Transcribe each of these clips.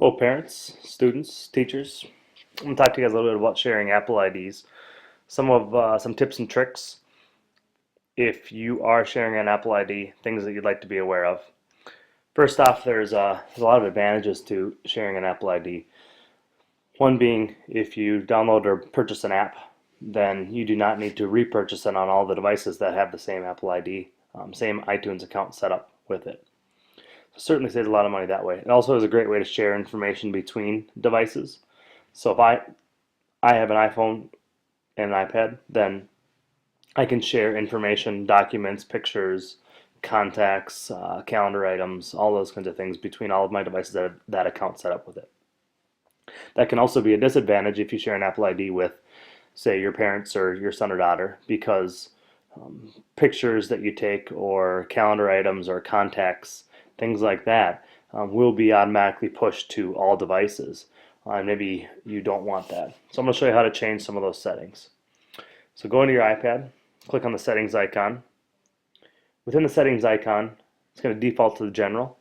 Well, parents, students, teachers, I'm going to talk to you guys a little bit about sharing Apple IDs. Some tips and tricks if you are sharing an Apple ID, things that you'd like to be aware of. First off, there's a lot of advantages to sharing an Apple ID. One being, if you download or purchase an app, then you do not need to repurchase it on all the devices that have the same Apple ID, same iTunes account set up with it. Certainly saves a lot of money that way. It also is a great way to share information between devices. So if I have an iPhone and an iPad, then I can share information, documents, pictures, contacts, calendar items, all those kinds of things between all of my devices that have that account set up with it. That can also be a disadvantage if you share an Apple ID with, say, your parents or your son or daughter, because pictures that you take or calendar items or contacts, things like that, will be automatically pushed to all devices. And maybe you don't want that. So I'm going to show you how to change some of those settings. So go into your iPad, click on the settings icon. Within the settings icon, it's going to default to the general.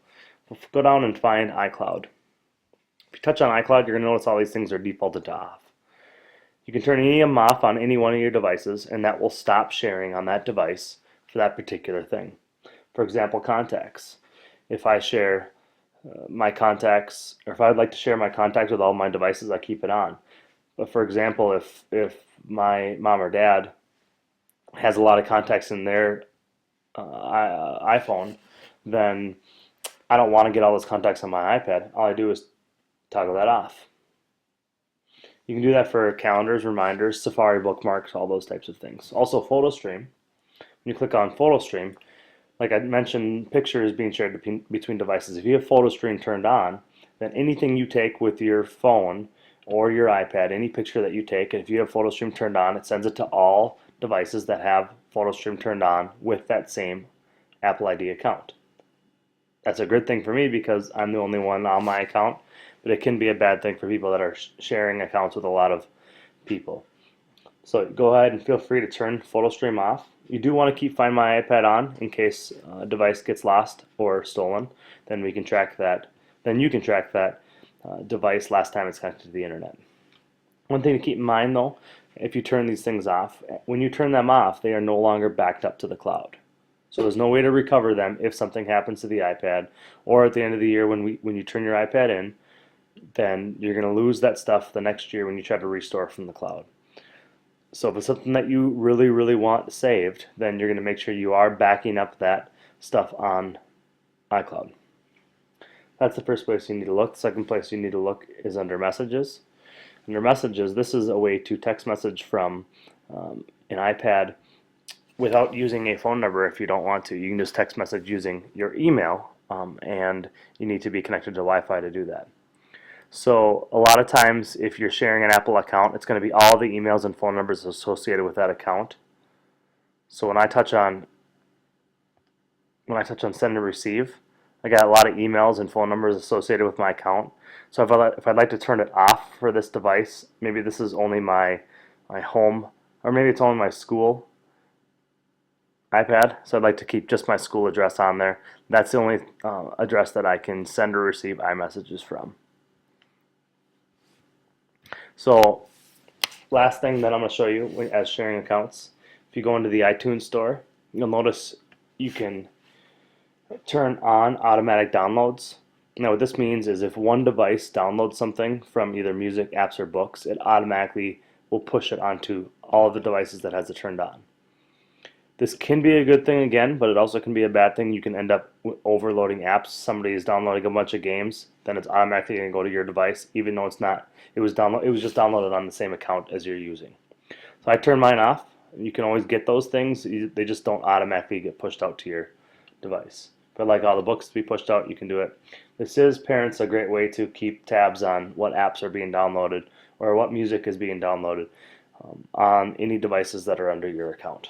Go down and find iCloud. If you touch on iCloud, you're going to notice all these things are defaulted to off. You can turn any of them off on any one of your devices, and that will stop sharing on that device for that particular thing. For example, contacts. If I share my contacts, or if I'd like to share my contacts with all my devices, I keep it on. But for example, if my mom or dad has a lot of contacts in their iPhone, then I don't want to get all those contacts on my iPad. All I do is toggle that off. You can do that for calendars, reminders, Safari bookmarks, all those types of things. Also, PhotoStream. When you click on PhotoStream, like I mentioned, pictures being shared between devices. If you have PhotoStream turned on, then anything you take with your phone or your iPad, any picture that you take, if you have PhotoStream turned on, it sends it to all devices that have PhotoStream turned on with that same Apple ID account. That's a good thing for me because I'm the only one on my account, but it can be a bad thing for people that are sharing accounts with a lot of people. So go ahead and feel free to turn PhotoStream off. You do want to keep Find My iPad on in case a device gets lost or stolen. Then we can track that. Then you can track that device last time it's connected to the internet. One thing to keep in mind though, if you turn these things off, when you turn them off, they are no longer backed up to the cloud. So there's no way to recover them if something happens to the iPad, or at the end of the year when you turn your iPad in, then you're going to lose that stuff the next year when you try to restore from the cloud. So if it's something that you really, really want saved, then you're going to make sure you are backing up that stuff on iCloud. That's the first place you need to look. The second place you need to look is under Messages. Under Messages, this is a way to text message from an iPad without using a phone number if you don't want to. You can just text message using your email, and you need to be connected to Wi-Fi to do that. So a lot of times if you're sharing an Apple account, it's going to be all the emails and phone numbers associated with that account. So when I touch on send and receive, I got a lot of emails and phone numbers associated with my account. So if I'd like to turn it off for this device, maybe this is only my home, or maybe it's only my school iPad, so I'd like to keep just my school address on there. That's the only address that I can send or receive iMessages from. So last thing that I'm going to show you as sharing accounts, if you go into the iTunes store, you'll notice you can turn on automatic downloads. Now what this means is if one device downloads something from either music, apps, or books, it automatically will push it onto all of the devices that has it turned on. This can be a good thing again, but it also can be a bad thing. You can end up overloading apps. Somebody is downloading a bunch of games, then it's automatically going to go to your device, even though it's not. It was just downloaded on the same account as you're using. So I turn mine off. You can always get those things. They just don't automatically get pushed out to your device. If I'd like all the books to be pushed out, you can do it. This is, parents, a great way to keep tabs on what apps are being downloaded or what music is being downloaded on any devices that are under your account.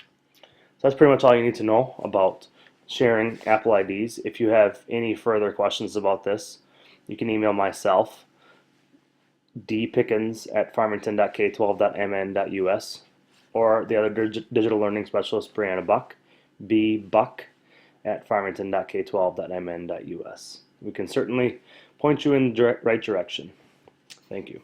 So that's pretty much all you need to know about sharing Apple IDs. If you have any further questions about this, you can email myself, dpickens@farmington.k12.mn.us, or the other digital learning specialist, Brianna Buck, bbuck@farmington.k12.mn.us. We can certainly point you in the right direction. Thank you.